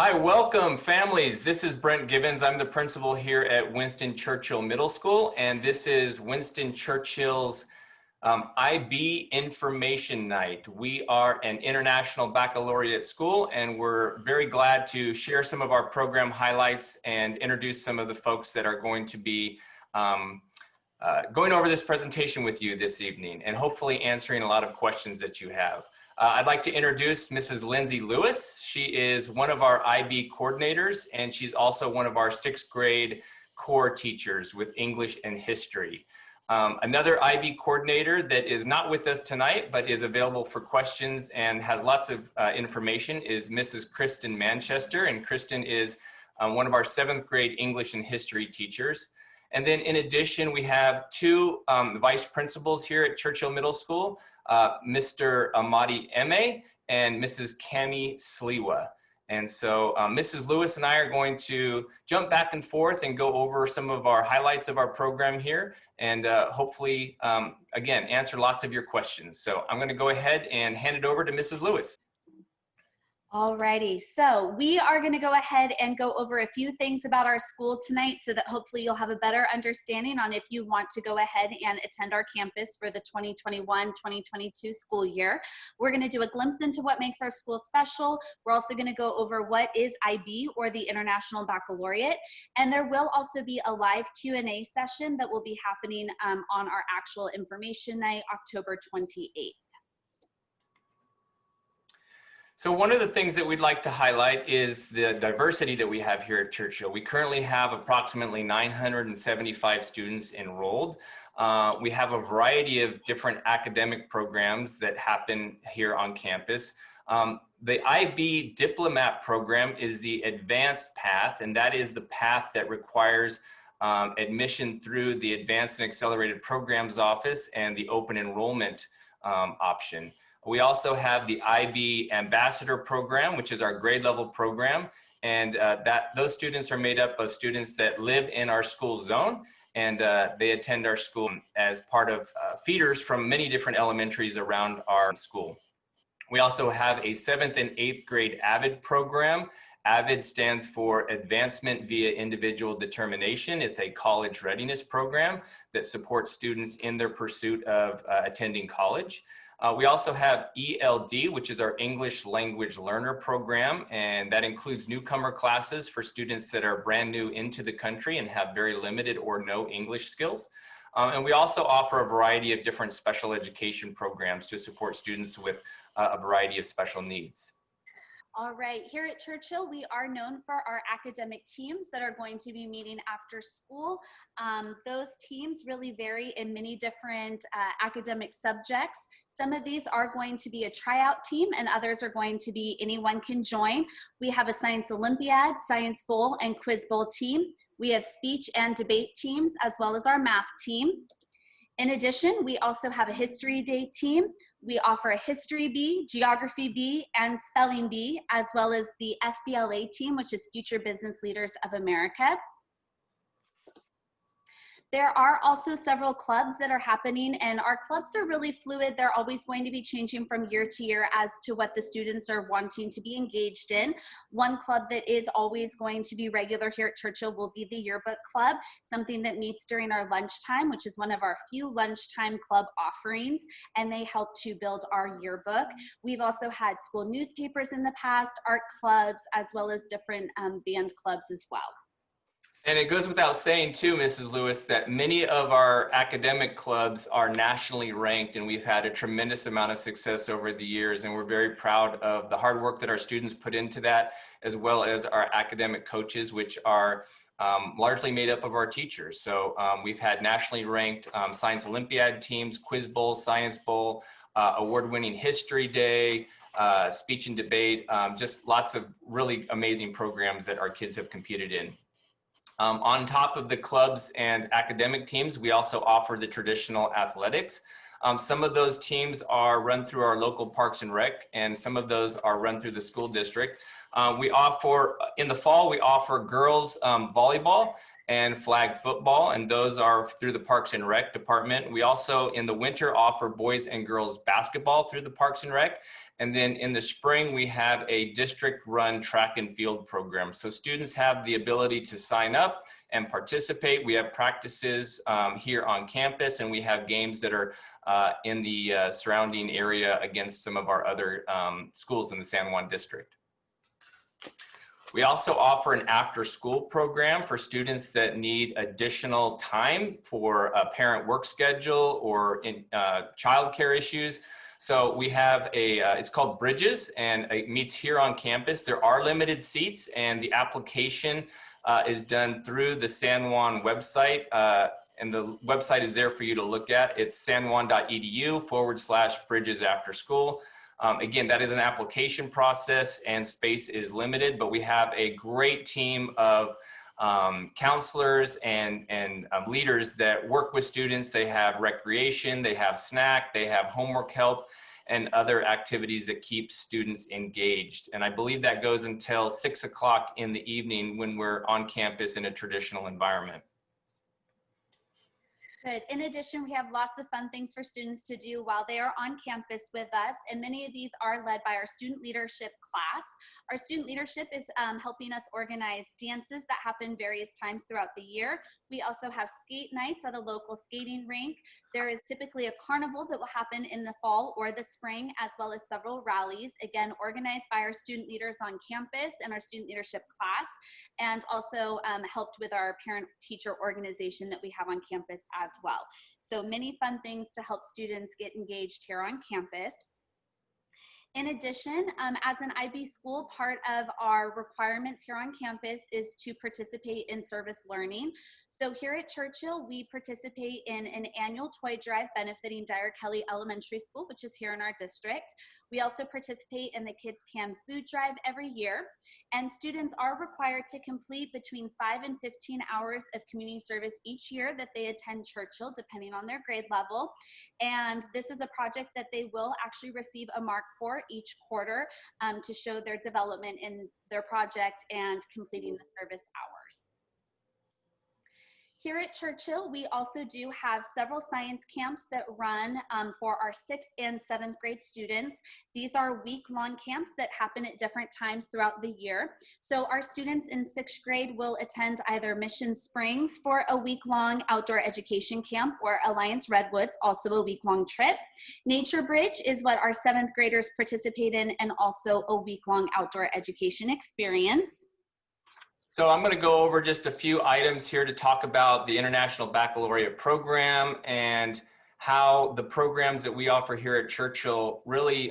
Hi, welcome families. This is Brent Gibbons. I'm the principal here at Winston Churchill Middle School, and this is Winston Churchill's IB Information Night. We are an international baccalaureate school, and we're very glad to share some of our program highlights and introduce some of the folks that are going to be going over this presentation with you this evening, and hopefully answering a lot of questions that you have. I'd like to introduce Mrs. Lindsay Lewis. She is one of our IB coordinators, and she's also one of our sixth grade core teachers with English and history. Another IB coordinator that is not with us tonight, but is available for questions and has lots of information is Mrs. Kristen Manchester, and Kristen is one of our seventh grade English and history teachers. And then in addition, we have two vice principals here at Churchill Middle School, Mr. Amadi Eme and Mrs. Cami Sliwa. And so Mrs. Lewis and I are going to jump back and forth and go over some of our highlights of our program here and hopefully, again, answer lots of your questions. So I'm going to go ahead and hand it over to Mrs. Lewis. Alrighty, so we are going to go ahead and go over a few things about our school tonight so that hopefully you'll have a better understanding on if you want to go ahead and attend our campus for the 2021-2022 school year. We're going to do a glimpse into what makes our school special. We're also going to go over what is IB, or the International Baccalaureate, and there will also be a live Q&A session that will be happening on our actual information night, October 28th. So one of the things that we'd like to highlight is the diversity that we have here at Churchill. We currently have approximately 975 students enrolled. We have a variety of different academic programs that happen here on campus. The IB Diplomat program is the advanced path, and that is the path that requires admission through the Advanced and Accelerated Programs Office and the open enrollment option. We also have the IB Ambassador program, which is our grade level program. And those students are made up of students that live in our school zone, and they attend our school as part of feeders from many different elementaries around our school. We also have a 7th and 8th grade AVID program. AVID stands for Advancement via Individual Determination. It's a college readiness program that supports students in their pursuit of attending college. We also have ELD, which is our English Language Learner program, and that includes newcomer classes for students that are brand new into the country and have very limited or no English skills. And we also offer a variety of different special education programs to support students with a variety of special needs. All right, here at Churchill, we are known for our academic teams that are going to be meeting after school. Those teams really vary in many different academic subjects. Some of these are going to be a tryout team, and others are going to be anyone can join. We have a Science Olympiad, Science Bowl, and Quiz Bowl team. We have speech and debate teams, as well as our math team. In addition, we also have a History Day team. We offer a History B, Geography B, and Spelling B, as well as the FBLA team, which is Future Business Leaders of America. There are also several clubs that are happening, and our clubs are really fluid. They're always going to be changing from year to year as to what the students are wanting to be engaged in. One club that is always going to be regular here at Churchill will be the Yearbook Club, something that meets during our lunchtime, which is one of our few lunchtime club offerings, and they help to build our yearbook. We've also had school newspapers in the past, art clubs, as well as different band clubs as well. And it goes without saying too, Mrs. Lewis, that many of our academic clubs are nationally ranked, and we've had a tremendous amount of success over the years, and we're very proud of the hard work that our students put into that, as well as our academic coaches, which are largely made up of our teachers. So we've had nationally ranked Science Olympiad teams, Quiz Bowl, Science Bowl, award-winning History Day, speech and debate, just lots of really amazing programs that our kids have competed in. On top of the clubs and academic teams, we also offer the traditional athletics. Some of those teams are run through our local Parks and Rec, and some of those are run through the school district. We offer, in the fall, we offer girls volleyball and flag football, and those are through the Parks and Rec department. We also, in the winter, offer boys and girls basketball through the Parks and Rec. And then in the spring, we have a district-run track and field program. So students have the ability to sign up and participate. We have practices here on campus, and we have games that are in the surrounding area against some of our other schools in the San Juan district. We also offer an after-school program for students that need additional time for a parent work schedule or in childcare issues. So we have it's called Bridges, and it meets here on campus. There are limited seats, and the application is done through the San Juan website. And the website is there for you to look at. It's sanjuan.edu/bridges after school. Again, that is an application process and space is limited, but we have a great team of counselors and leaders that work with students. They have recreation, they have snack, they have homework help, and other activities that keep students engaged. And I believe that goes until 6 o'clock in the evening when we're on campus in a traditional environment. Good. In addition, we have lots of fun things for students to do while they are on campus with us, and many of these are led by our student leadership class. Our student leadership is helping us organize dances that happen various times throughout the year. We also have skate nights at a local skating rink. There is typically a carnival that will happen in the fall or the spring, as well as several rallies, again, organized by our student leaders on campus and our student leadership class, and also helped with our parent-teacher organization that we have on campus as well. So many fun things to help students get engaged here on campus. In addition, as an IB school, part of our requirements here on campus is to participate in service learning. So here at Churchill, we participate in an annual toy drive benefiting Dyer Kelly Elementary School, which is here in our district. We also participate in the Kids Can Food Drive every year, and students are required to complete between 5 and 15 hours of community service each year that they attend Churchill, depending on their grade level. And this is a project that they will actually receive a mark for each quarter to show their development in their project and completing the service hours. Here at Churchill, we also do have several science camps that run for our 6th and 7th grade students. These are week-long camps that happen at different times throughout the year. So our students in 6th grade will attend either Mission Springs for a week-long outdoor education camp, or Alliance Redwoods, also a week-long trip. Nature Bridge is what our 7th graders participate in, and also a week-long outdoor education experience. So I'm going to go over just a few items here to talk about the International Baccalaureate program and how the programs that we offer here at Churchill really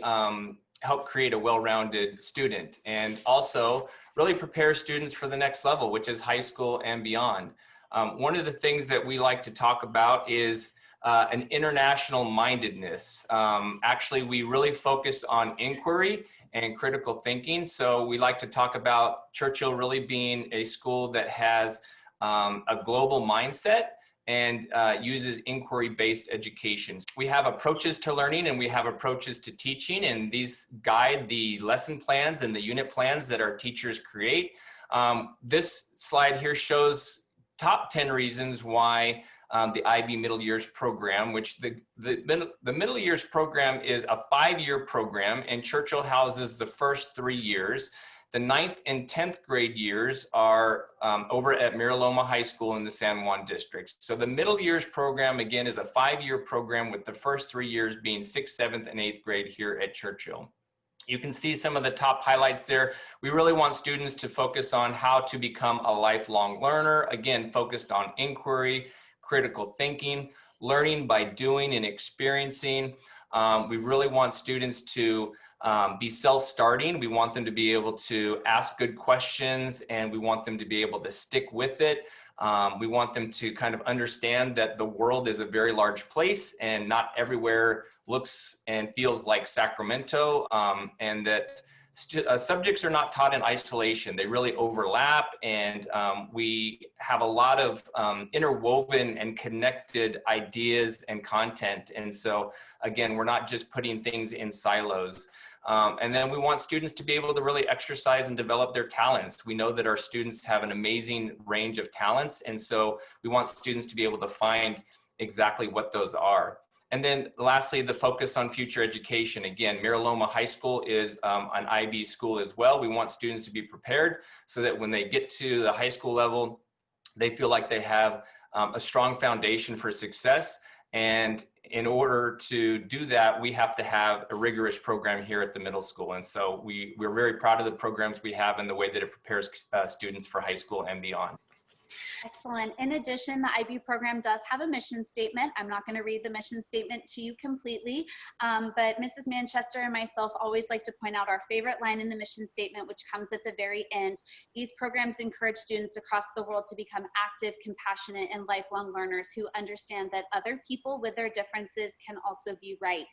help create a well-rounded student, and also really prepare students for the next level, which is high school and beyond. One of the things that we like to talk about is an international mindedness. Actually, we really focus on inquiry and critical thinking. So we like to talk about Churchill really being a school that has a global mindset and uses inquiry-based education. We have approaches to learning and we have approaches to teaching, and these guide the lesson plans and the unit plans that our teachers create. This slide here shows top 10 reasons why the IB Middle Years program, which the Middle Years program is a 5-year program, and Churchill houses the first 3 years. The 9th and 10th grade years are over at Miraloma High School in the San Juan district. So the Middle Years program, again, is a 5-year program with the first 3 years being 6th, 7th, and 8th grade here at Churchill. You can see some of the top highlights there. We really want students to focus on how to become a lifelong learner, again, focused on inquiry, critical thinking, learning by doing and experiencing. We really want students to be self-starting. We want them to be able to ask good questions, and we want them to be able to stick with it. We want them to kind of understand that the world is a very large place and not everywhere looks and feels like Sacramento, and that subjects are not taught in isolation. They really overlap, and we have a lot of interwoven and connected ideas and content. And so, again, we're not just putting things in silos. And then we want students to be able to really exercise and develop their talents. We know that our students have an amazing range of talents, and so we want students to be able to find exactly what those are. And then lastly, the focus on future education. Again, Miraloma High School is an IB school as well. We want students to be prepared so that when they get to the high school level, they feel like they have a strong foundation for success. And in order to do that, we have to have a rigorous program here at the middle school. And so we're very proud of the programs we have and the way that it prepares students for high school and beyond. Excellent. In addition, the IB program does have a mission statement. I'm not going to read the mission statement to you completely, but Mrs. Manchester and myself always like to point out our favorite line in the mission statement, which comes at the very end. These programs encourage students across the world to become active, compassionate, and lifelong learners who understand that other people with their differences can also be right.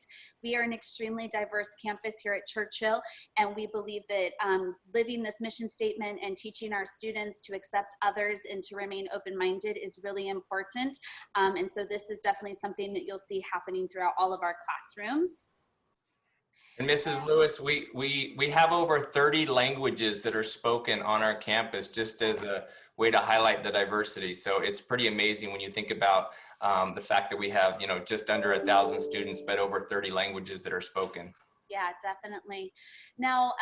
We are an extremely diverse campus here at Churchill, and we believe that living this mission statement and teaching our students to accept others and to remain open-minded is really important. And so this is definitely something that you'll see happening throughout all of our classrooms. And Mrs. Lewis, we have over 30 languages that are spoken on our campus, just as a way to highlight the diversity. So it's pretty amazing when you think about the fact that we have, just under 1,000 students, but over 30 languages that are spoken. Yeah, definitely. Now,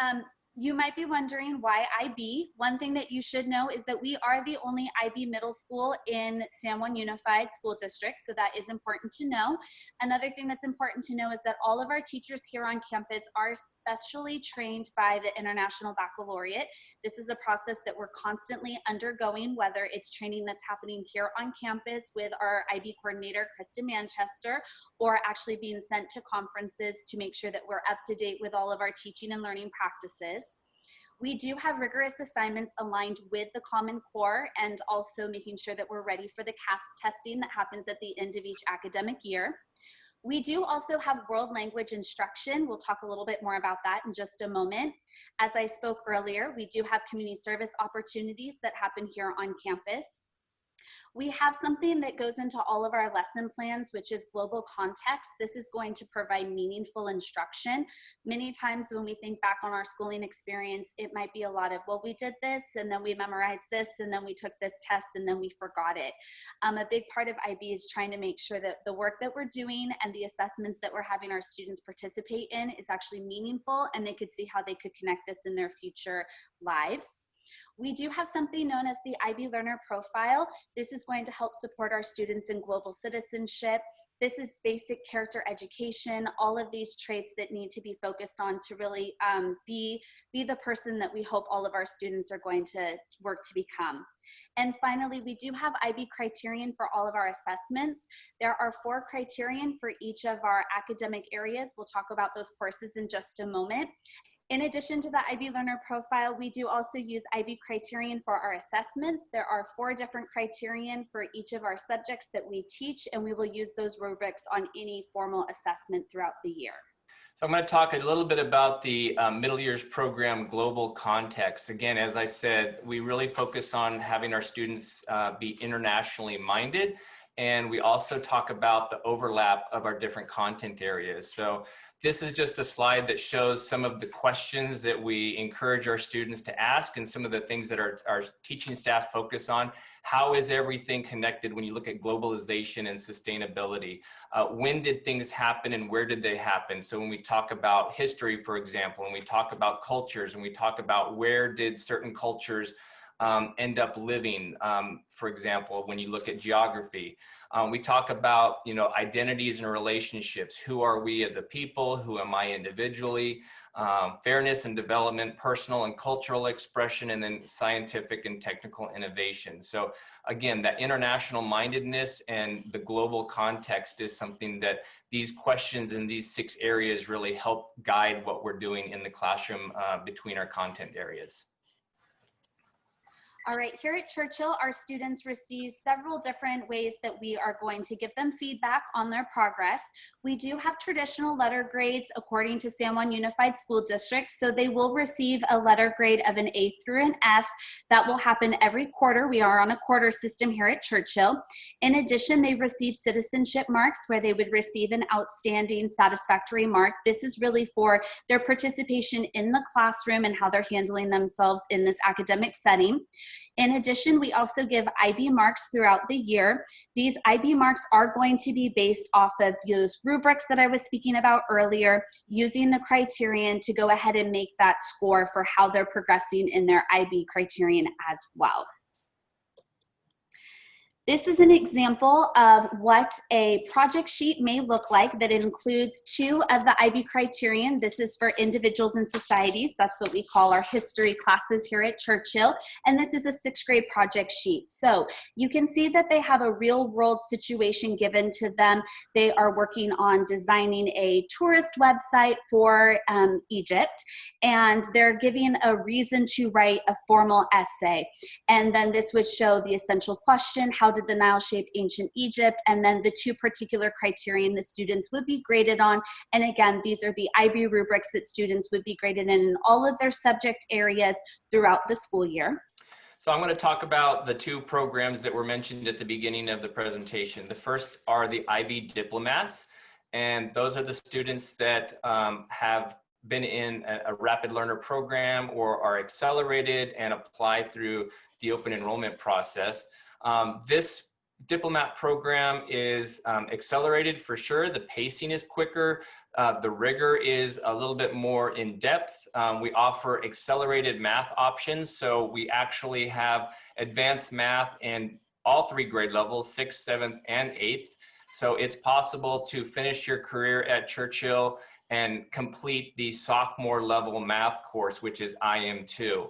you might be wondering why IB. One thing that you should know is that we are the only IB middle school in San Juan Unified School District, so that is important to know. Another thing that's important to know is that all of our teachers here on campus are specially trained by the International Baccalaureate. This is a process that we're constantly undergoing, whether it's training that's happening here on campus with our IB coordinator, Krista Manchester, or actually being sent to conferences to make sure that we're up to date with all of our teaching and learning practices. We do have rigorous assignments aligned with the Common Core and also making sure that we're ready for the CASP testing that happens at the end of each academic year. We do also have world language instruction. We'll talk a little bit more about that in just a moment. As I spoke earlier, we do have community service opportunities that happen here on campus. We have something that goes into all of our lesson plans, which is global context. This is going to provide meaningful instruction. Many times when we think back on our schooling experience, it might be a lot of, well, we did this, and then we memorized this, and then we took this test, and then we forgot it. A big part of IB is trying to make sure that the work that we're doing and the assessments that we're having our students participate in is actually meaningful, and they could see how they could connect this in their future lives. We do have something known as the IB Learner Profile. This is going to help support our students in global citizenship. This is basic character education, all of these traits that need to be focused on to really be the person that we hope all of our students are going to work to become. And finally, we do have IB criterion for all of our assessments. There are 4 criterion for each of our academic areas. We'll talk about those courses in just a moment. In addition to the IB Learner Profile, we do also use IB criterion for our assessments. There are 4 different criterion for each of our subjects that we teach, and we will use those rubrics on any formal assessment throughout the year. So I'm going to talk a little bit about the middle years program global context. Again, as I said, we really focus on having our students be internationally minded. And we also talk about the overlap of our different content areas. So this is just a slide that shows some of the questions that we encourage our students to ask and some of the things that our teaching staff focus on. How is everything connected when you look at globalization and sustainability? When did things happen and where did they happen? So when we talk about history, for example, and we talk about cultures and we talk about where did certain cultures end up living, for example, when you look at geography. We talk about, identities and relationships. Who are we as a people? Who am I individually? Fairness and development, personal and cultural expression, and then scientific and technical innovation. So again, that international mindedness and the global context is something that these questions in these 6 areas really help guide what we're doing in the classroom between our content areas. All right, here at Churchill, our students receive several different ways that we are going to give them feedback on their progress. We do have traditional letter grades according to San Juan Unified School District, so they will receive a letter grade of an A through an F. That will happen every quarter. We are on a quarter system here at Churchill. In addition, they receive citizenship marks where they would receive an outstanding satisfactory mark. This is really for their participation in the classroom and how they're handling themselves in this academic setting. In addition, we also give IB marks throughout the year. These IB marks are going to be based off of those rubrics that I was speaking about earlier, using the criterion to go ahead and make that score for how they're progressing in their IB criterion as well. This is an example of what a project sheet may look like that includes 2 of the IB criterion. This is for individuals and societies. That's what we call our history classes here at Churchill. And this is a 6th grade project sheet. So you can see that they have a real world situation given to them. They are working on designing a tourist website for Egypt, and they're giving a reason to write a formal essay. And then this would show the essential question: how did the Nile shape ancient Egypt? And then the 2 particular criterion the students would be graded on. And again, these are the IB rubrics that students would be graded in all of their subject areas throughout the school year. So I'm going to talk about the 2 programs that were mentioned at the beginning of the presentation. The first are the IB diplomats, and those are the students that have been in a rapid learner program or are accelerated and apply through the open enrollment process. This diplomat program is accelerated for sure. The pacing is quicker. The rigor is a little bit more in depth. We offer accelerated math options. So we actually have advanced math in all 3 grade levels, 6th, 7th, and 8th. So it's possible to finish your career at Churchill and complete the sophomore level math course, which is IM2.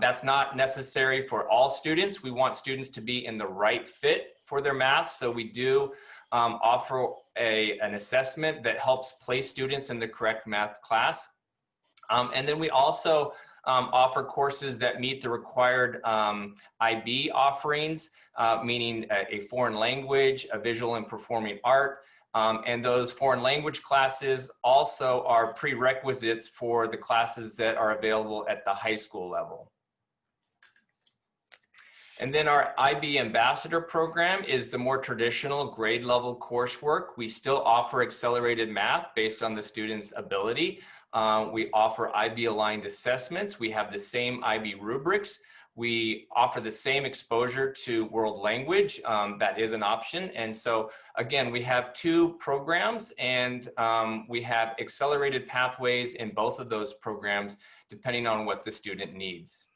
That's not necessary for all students. We want students to be in the right fit for their math. So we do offer an assessment that helps place students in the correct math class. And then we also offer courses that meet the required IB offerings, meaning a foreign language, a visual and performing art. And those foreign language classes also are prerequisites for the classes that are available at the high school level. And then our IB Ambassador program is the more traditional grade level coursework. We still offer accelerated math based on the student's ability. We offer IB aligned assessments. We have the same IB rubrics. We offer the same exposure to world language. That is an option. And so again, we have 2 programs, and we have accelerated pathways in both of those programs, depending on what the student needs.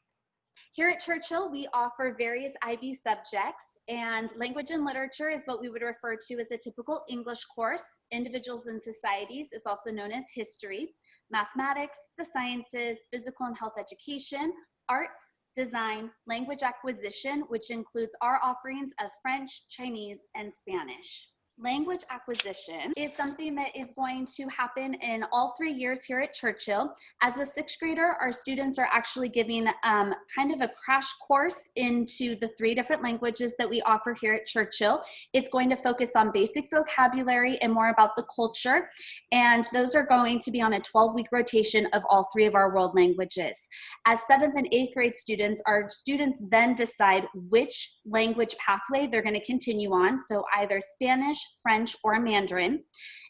Here at Churchill, we offer various IB subjects, and language and literature is what we would refer to as a typical English course. Individuals and societies is also known as history. Mathematics, the sciences, physical and health education, arts, design, language acquisition, which includes our offerings of French, Chinese, and Spanish. Language acquisition is something that is going to happen in all 3 years here at Churchill. As a 6th grader, our students are actually giving kind of a crash course into the 3 different languages that we offer here at Churchill. It's going to focus on basic vocabulary and more about the culture. And those are going to be on a 12-week rotation of all 3 of our world languages. As 7th and 8th grade students, our students then decide which language pathway they're going to continue on. So either Spanish, French, or Mandarin.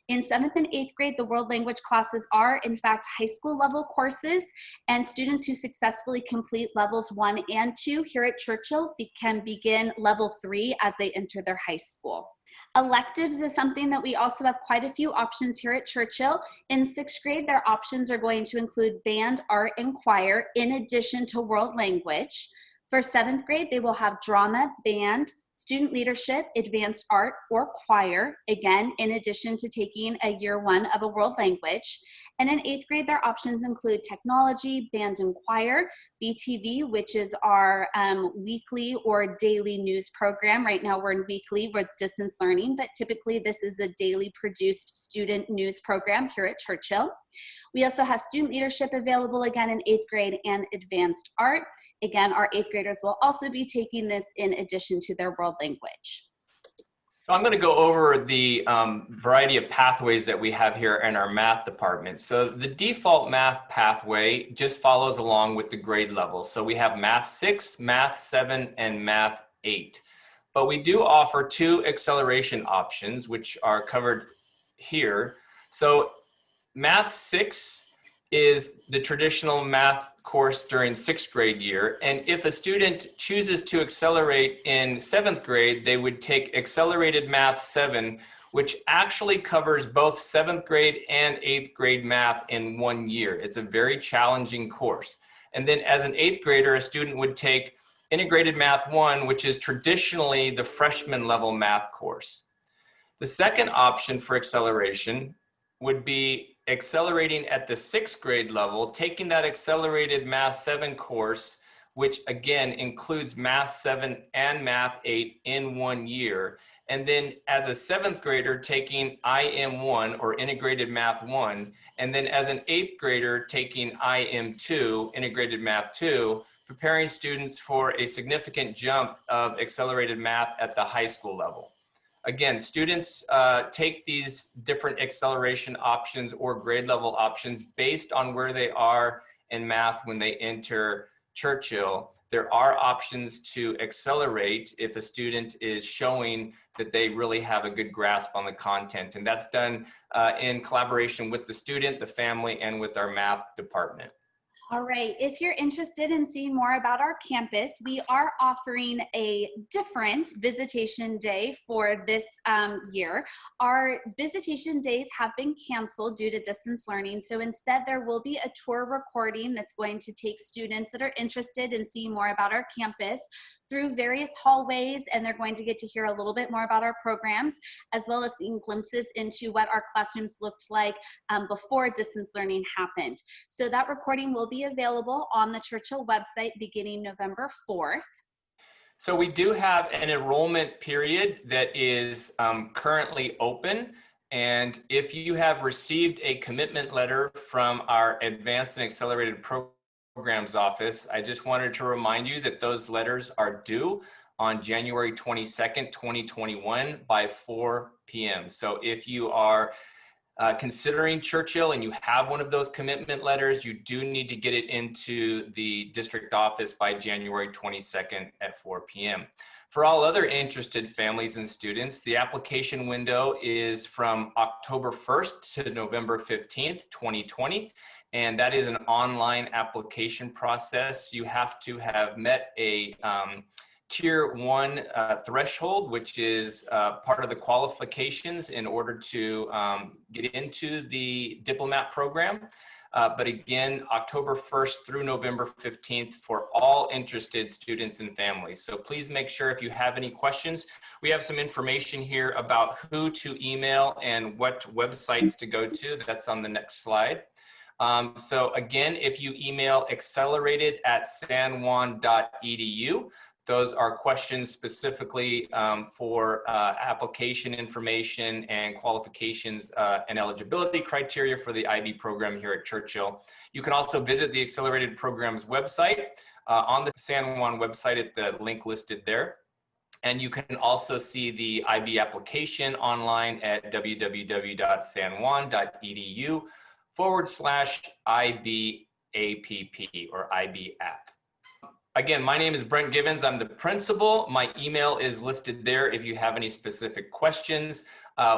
In 7th and 8th grade, the world language classes are, in fact, high school level courses, and students who successfully complete levels 1 and 2 here at Churchill can begin level 3 as they enter their high school. Electives is something that we also have quite a few options here at Churchill. In 6th grade, their options are going to include band, art, and choir, in addition to world language. For 7th grade, they will have drama, band, student leadership, advanced art, or choir, again, in addition to taking a year 1 of a world language. And in 8th grade, their options include technology, band and choir, BTV, which is our weekly or daily news program. Right now we're in weekly with distance learning, but typically this is a daily produced student news program here at Churchill. We also have student leadership available again in 8th grade and advanced art. Again, our 8th graders will also be taking this in addition to their world language. So I'm going to go over the variety of pathways that we have here in our math department. So the default math pathway just follows along with the grade level. So we have Math 6, Math 7, and Math 8. But we do offer 2 acceleration options, which are covered here. So Math 6 is the traditional math course during 6th grade year. And if a student chooses to accelerate in 7th grade, they would take Accelerated Math 7, which actually covers both 7th grade and 8th grade math in 1 year. It's a very challenging course. And then as an 8th grader, a student would take Integrated Math 1, which is traditionally the freshman level math course. The second option for acceleration would be accelerating at the 6th grade level, taking that Accelerated Math 7 course, which again includes Math 7 and Math 8 in 1 year. And then as a 7th grader, taking IM1 or Integrated Math 1, and then as an 8th grader, taking IM2, Integrated Math 2, preparing students for a significant jump of accelerated math at the high school level. Again, students take these different acceleration options or grade level options based on where they are in math when they enter Churchill. There are options to accelerate if a student is showing that they really have a good grasp on the content. And that's done in collaboration with the student, the family, and with our math department. All right, if you're interested in seeing more about our campus, we are offering a different visitation day for this year. Our visitation days have been canceled due to distance learning, so instead there will be a tour recording that's going to take students that are interested in seeing more about our campus through various hallways, and they're going to get to hear a little bit more about our programs, as well as seeing glimpses into what our classrooms looked like before distance learning happened. So that recording will be available on the Churchill website beginning November 4th. So we do have an enrollment period that is currently open. And if you have received a commitment letter from our Advanced and Accelerated Programs Office, I just wanted to remind you that those letters are due on January 22nd, 2021 by 4 p.m. So if you are considering Churchill and you have one of those commitment letters, you do need to get it into the district office by January 22nd at 4 p.m. For all other interested families and students, the application window is from October 1st to November 15th, 2020. And that is an online application process. You have to have met a Tier 1 threshold, which is part of the qualifications in order to get into the diplomat program. But again, October 1st through November 15th for all interested students and families. So please make sure if you have any questions, we have some information here about who to email and what websites to go to. That's on the next slide. So again, if you email accelerated@sanjuan.edu, those are questions specifically for application information and qualifications and eligibility criteria for the IB program here at Churchill. You can also visit the Accelerated Programs website on the San Juan website at the link listed there. And you can also see the IB application online at www.sanjuan.edu/IB APP or IB app. Again, my name is Brent Givens. I'm the principal. My email is listed there if you have any specific questions.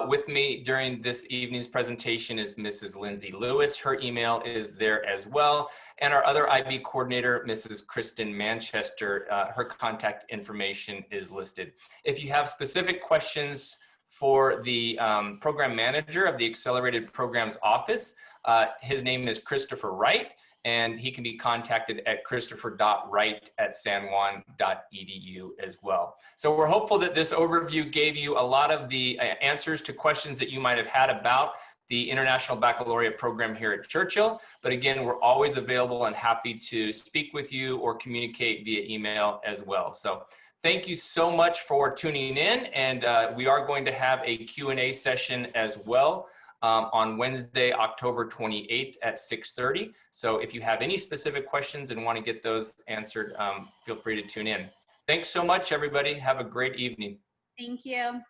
With me during this evening's presentation is Mrs. Lindsay Lewis. Her email is there as well. And our other IB coordinator, Mrs. Kristen Manchester, her contact information is listed. If you have specific questions for the program manager of the Accelerated Programs Office, his name is Christopher Wright. And he can be contacted at christopher.wright@sanjuan.edu as well. So we're hopeful that this overview gave you a lot of the answers to questions that you might have had about the International Baccalaureate program here at Churchill. But again, we're always available and happy to speak with you or communicate via email as well. So thank you so much for tuning in. And we are going to have a Q&A session as well on Wednesday, October 28th at 6:30. So if you have any specific questions and want to get those answered, feel free to tune in. Thanks so much, everybody. Have a great evening. Thank you.